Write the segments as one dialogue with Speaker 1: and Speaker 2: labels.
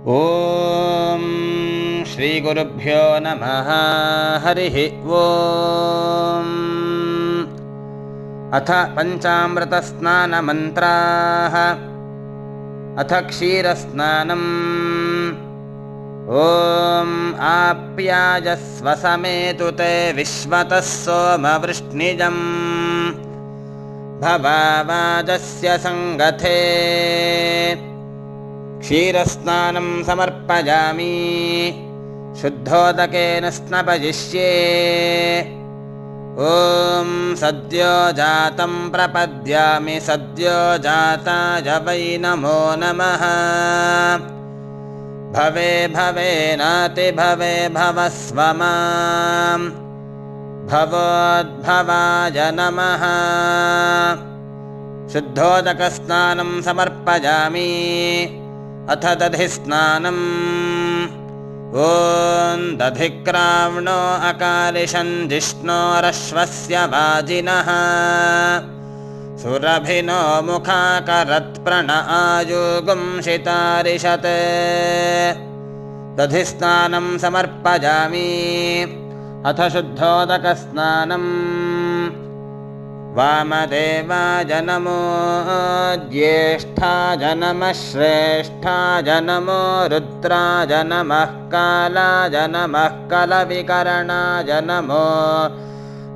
Speaker 1: ಓಂ ಶ್ರೀ ಗುರುಭ್ಯೋ ನಮಃ. ಹರಿಃ ಓಂ. ಅಥ ಪಂಚಾಮೃತ ಸ್ನಾನ ಮಂತ್ರಾಃ. ಅಥ ಕ್ಷೀರಸ್ನಾನಂ. ಓಂ ಆಪ್ಯಾಯಸ್ವ ಸಮೇತುತೆ ವಿಶ್ವತಃ ಸೋಮವೃಷ್ಣಿಜಂ ಭವಾವಾಜಸ್ಯ ಸಂಗಥೇ. ಕ್ಷೀರಸ್ನಾನಂ ಸಮರ್ಪಯಾಮಿ ಶುದ್ಧೋದಕೇನ ಸ್ನಪಯಿಷ್ಯೇ. ಓಂ ಸದ್ಯೋ ಜಾತಂ ಪ್ರಪದ್ಯಾಮಿ ಸದ್ಯೋ ಜಾತಾಯ ವೈ ನಮೋ ನಮಃ. ಭವೆ ಭವೆ ನಾತಿ ಭವೆ ಭವಸ್ವ ಮಾಂ ಭವೋದ್ಭವಾಯ ನಮಃ. ಶುದ್ಧೋದಕಸ್ನಾನಂ ಸಮರ್ಪಯಾಮಿ. ಅಥ ದಧಿ ಸ್ನಾನಂ. ಓಂ ದಧಿಕ್ರಾವ್ಣೋ ಅಕಾಲಿಶಂ ಜಿಷ್ಣೋರಶ್ವಸ್ಯ ವಾಜಿನಃ ಸುರಭಿನೋ ಮುಖಾಕರತ್ ಪ್ರಣ ಆಯುಗುಂ ಶಿತಾರಿಷತ್. ದಧಿ ಸ್ನಾನಂ ಸಮರ್ಪಯಾಮಿ. ಅಥ ಶುದ್ಧೋದಕಸ್ನಾನಂ. ವಾಮದೇವಾಯ ನಮೋ ಜ್ಯೇಷ್ಠಾಯ ನಮಃ ಶ್ರೇಷ್ಠಾಯ ನಮೋ ರುದ್ರಾಯ ನಮಃ ಕಾಲಾಯ ನಮಃ ಕಲವಿಕರಣಾಯ ನಮೋ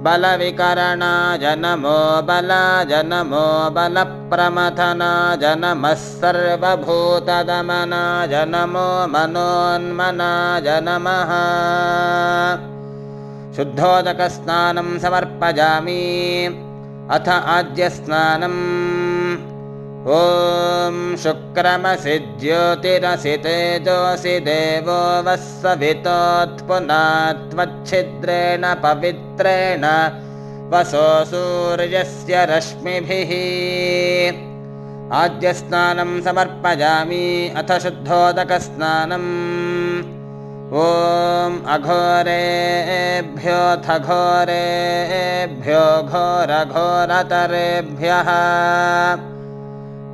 Speaker 1: ಬಲವಿಕರಣಾಯ ನಮೋ ಬಲಾಯ ನಮೋ ಬಲಪ್ರಮಥನಾಯ ನಮಃ ಸರ್ವಭೂತದಮನಾಯ ನಮೋ ಮನೋನ್ಮನಾಯ ನಮಃ. ಶುದ್ಧೋದಕಸ್ನಾನಂ ಸಮರ್ಪಯಾಮಿ. ಅಥ ಆಜ್ಯಸ್ನಾನಂ. ಓಂ ಶುಕ್ರಮಸಿ ಜ್ಯೋತಿರಸಿ ತೇಜೋಸಿ ದೇವೋ ವಸ್ಸವಿತೋತ್ಪುನಾತ್ವಚ್ಛಿದ್ರೇಣ ಪವಿತ್ರೇಣ ವಸೋ ಸೂರ್ಯಸ್ಯ ರಶ್ಮಿಭಿಃ. ಆಜ್ಯಸ್ನಾನಂ ಸಮರ್ಪಯಾಮಿ. ಅಥ ಶುದ್ಧೋದಕಸ್ನಾನಂ. ಓಂ ಅಘೋರೇಭ್ಯೋऽಥ ಘೋರೇಭ್ಯೋ ಘೋರಘೋರತರೇಭ್ಯಃ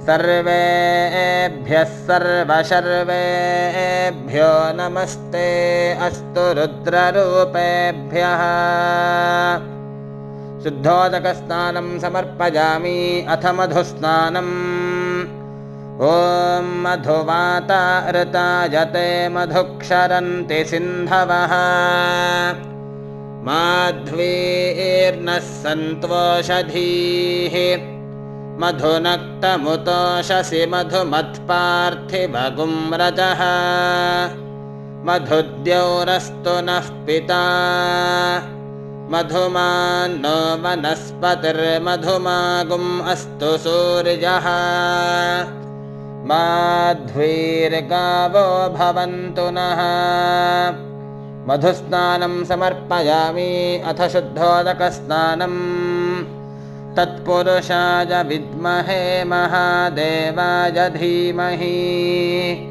Speaker 1: ಸರ್ವೇಭ್ಯಃ ಸರ್ವಶರ್ವೇಭ್ಯೋ ನಮಸ್ತೆ ಅಸ್ತು ರುದ್ರರೂಪೇಭ್ಯಃ. ಶುದ್ಧೋದಕಸ್ನಾನಂ ಸಮರ್ಪಯಾಮಿ. ಅಥ ಮಧುಸ್ನಾನಂ. ಓಂ ಮಧುವಾತಾಋತಾಯತೆ ಮಧುಕ್ಷರಂತಿ ಸಿಂಧವಃ ಮಾಧ್ವೀರ್ನಃ ಸಂತ್ವೋಷಧೀಃ ಮಧುನಕ್ತಮುತೋಷಸಿ ಮಧುಮತ್ಪಾರ್ಥಿವಗುಂ ರಜಃ ಮಧುದ್ಯೌರಸ್ತು ನಃ ಪಿತಾ ಮಧುಮಾನ್ನೋ ವನಸ್ಪತಿರ್ಮಧುಮಾಗುಂ ಅಸ್ತು ಸೂರ್ಯಃ ಮಾಧ್ವೀರ್ಗಾವೋ ಭವಂತು ನಃ. ಮಧುಸ್ನಾನಂ ಸಮರ್ಪಯಾಮಿ. ಅಥ ಶುದ್ಧೋದಕಸ್ನಾನಂ. ತತ್ಪುರುಷಾಯ ವಿದ್ಮಹೇ ಮಹಾದೇವಾಯ ಧೀಮಹಿ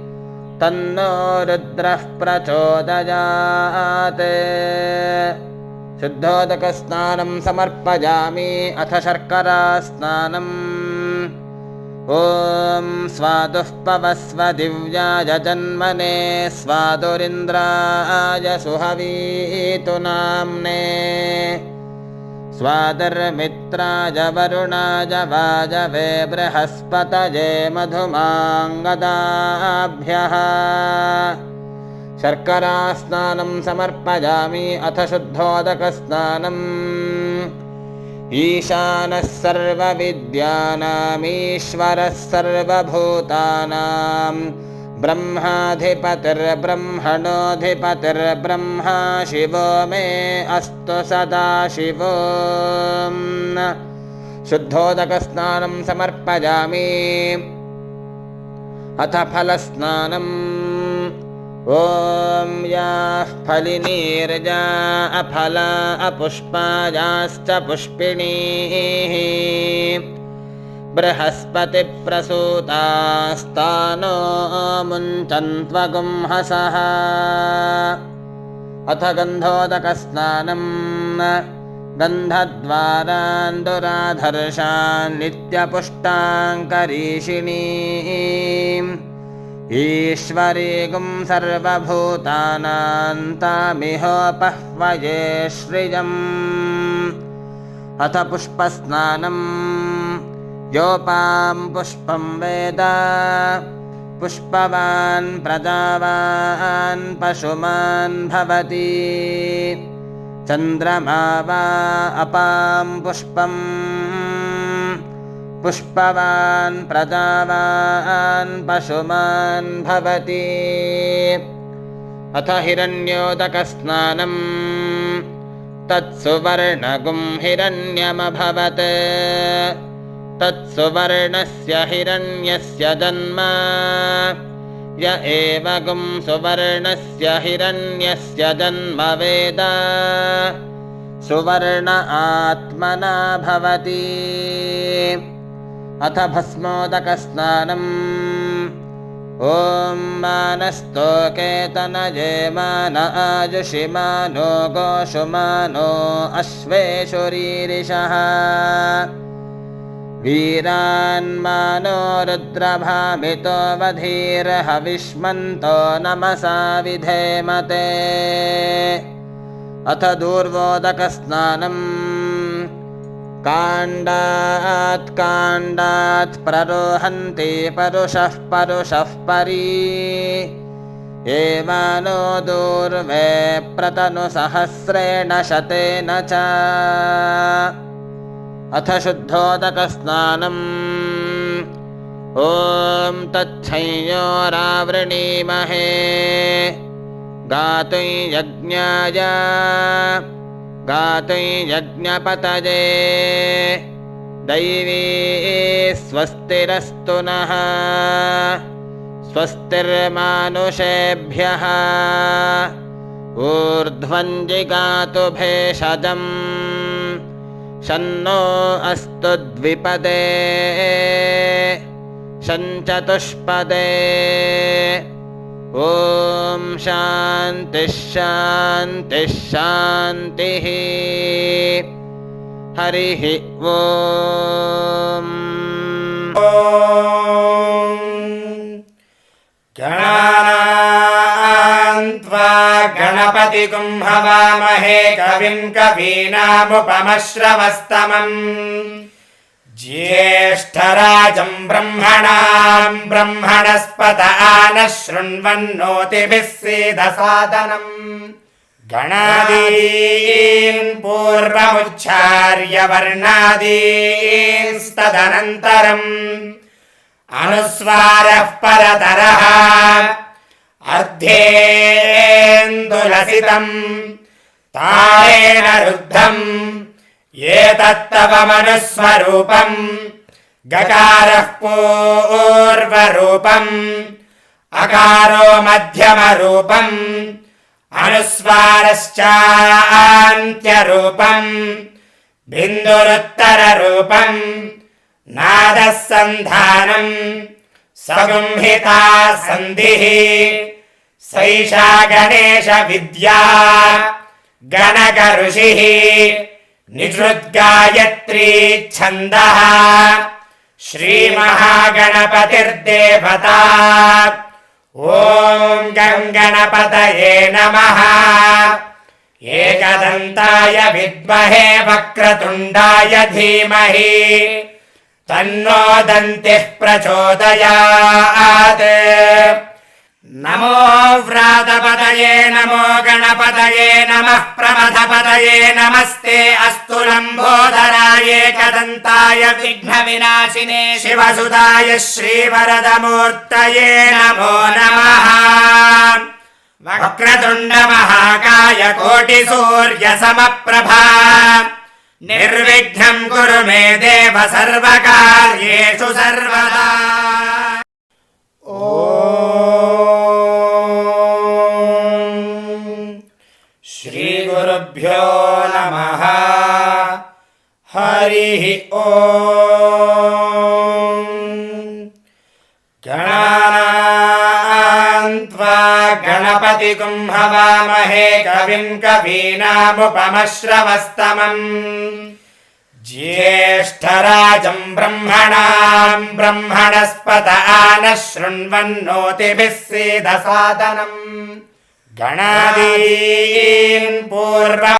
Speaker 1: ತನ್ನೋ ರುದ್ರಃ ಪ್ರಚೋದಯಾತ್. ಶುದ್ಧೋದಕಸ್ನಾನಂ ಸಮರ್ಪಯಾಮಿ. ಅಥ ಶರ್ಕರಾ ಸ್ನಾನಂ. ಓಂ ಸ್ವಾದುಃ ಪವಸ್ವ ದಿವ್ಯಾಯ ಜನ್ಮನೆ ಸ್ವಾದುರಿಂದ್ರಾಯ ಸುಹವೀತು ನಾಮ್ನೇ ಸ್ವಾದರ್ಮಿತ್ರಾಯ ವರುಣಾಯ ವಾಜವೇ ಬೃಹಸ್ಪತಯೇ ಮಧುಮಾಂಗದಾಭ್ಯಃ. ಶರ್ಕರಾ ಸ್ನಾನಂ ಸಮರ್ಪಯಾಮಿ. ಅಥ ಶುದ್ಧೋದಕಸ್ನಾನಂ. ಈಶಾನಃ ಸರ್ವವಿದ್ಯಾನಾಮೀಶ್ವರಃ ಸರ್ವಭೂತಾನಾಂ ಬ್ರಹ್ಮಾಧಿಪತಿರ್ಬ್ರಹ್ಮಣೋಧಿಪತಿರ್ಬ್ರಹ್ಮಾ ಶಿವೋ ಮೇ ಅಸ್ತು ಸದಾಶಿವೋ. ಶುದ್ಧೋದಕಸ್ನಾನಂ ಸಮರ್ಪಯಾಮಿ. ಅಥ ಫಲಸ್ನಾನಂ. ಓಂ ಯಾಃ ಫಲಿನೀರ್ಜಾ ಅಫಲಾ ಅಪುಷ್ಪಾಯಾಶ್ಚ ಪುಷ್ಪಿಣೀಃ ಬೃಹಸ್ಪತಿ ಪ್ರಸೂತಾಸ್ತಾನೋ ಮುಂಚನ್ತ್ವಗುಂಹಸಃ. ಅಥ ಗಂಧೋದಕಸ್ನಾನಂ. ಗಂಧದ್ವಾರಾಂದುರಾಧರ್ಷಾನ್ ನಿತ್ಯಪುಷ್ಟಾಂಕರೀಷಿಣೀಂ ईश्वरीगुं सर्वभूतानां तामिहोपह्वये श्रियम् अथ पुष्पस्नानं योपां पुष्पं वेद पुष्पवान् प्रजावान् पशुमान् भवति चन्द्रमा वा अपां पुष्पं पुष्पवान् प्रजावान् पशुमान् भवति अथ हिरण्योदकस्नानं तत्सुवर्णगुं हिरण्यमभवत् तत्सुवर्णस्य हिरण्यस्य जन्म य एव गुं सुवर्णस्य हिरण्यस्य जन्म वेद सुवर्ण आत्मना भवति अथ भस्मोदकस्नानम् ॐ मानस्तोकेतनये मान आजुषि मानो गोषु मानो अश्वेषु रीरिषः वीरान्मानो रुद्रभामितो वधीर्हविष्मन्तो नमसा विधेमते अथ दूर्वोदकस्नानम् काण्डात् प्ररोहन्ति परुषः परी एवानो दूर्वे प्रतनुसहस्रेण शतेन च अथ शुद्धोदकस्नानम् ॐ तच्छंयोरावृणीमहे गातुं यज्ञपतये दैवी स्वस्तिरस्तु नः स्वस्तिर्मानुषेभ्यः ऊर्ध्वं जिगातु भेषजम् शन्नो अस्तु द्विपदे शञ्चतुष्पदे ॐ शान्तिः शान्तिः शान्तिः हरिः ॐ
Speaker 2: गणान्त्वा गणपतिगुं हवामहे कविं कवीनामुपमश्रवस्तमम् ज्येष्ठराजं ब्रह्मणां ब्रह्मणस्पत आनः शृण्वन्नोतिभिः सीदसादनम् गणादीन् पूर्वमुच्चार्य वर्णादींस्तदनन्तरम् अनुस्वारः परतरः अर्धेन्दुलसितम् ताळेन रुद्धम् एतत्तव मनुस्वरूपम् गकारः पूर्वरूपम् अकारो मध्यमरूपम् अनुस्वारश्चान्त्यरूपम् बिन्दुरुत्तररूपम् नादः सन्धानम् सगुंहिता सन्धिः सैषा गणेश विद्या गणकऋषिः निषृद्गायत्री छन्दः श्रीमहागणपतिर्देवता ॐ गणपतये नमः एकदन्ताय विद्महे वक्रतुण्डाय धीमहि तन्नो दन्तिः प्रचोदयात् नमो व्रातपतये नमो गणपतये नमः प्रमथपतये नमस्ते अस्तु लम्बोदराय एकदन्ताय विघ्नविनाशिने शिवसुताय श्रीवरदमूर्तये नमो नमः वक्रतुण्डमहाकाय कोटिसूर्यसमप्रभा निर्विघ्नं कुरु मे देव सर्वकार्येषु सर्वदा श्रीगुरुभ्यो नमः हरिः ॐ गणान्त्वा गणपतिगुं हवामहे कविं कवीनामुपमश्रवस्तमम् ज्येष्ठराजम् ब्रह्मणाम् ब्रह्मणस्पत नः शृण्वन्नोतिभिः सीदसादनम् गणादीन् पूर्व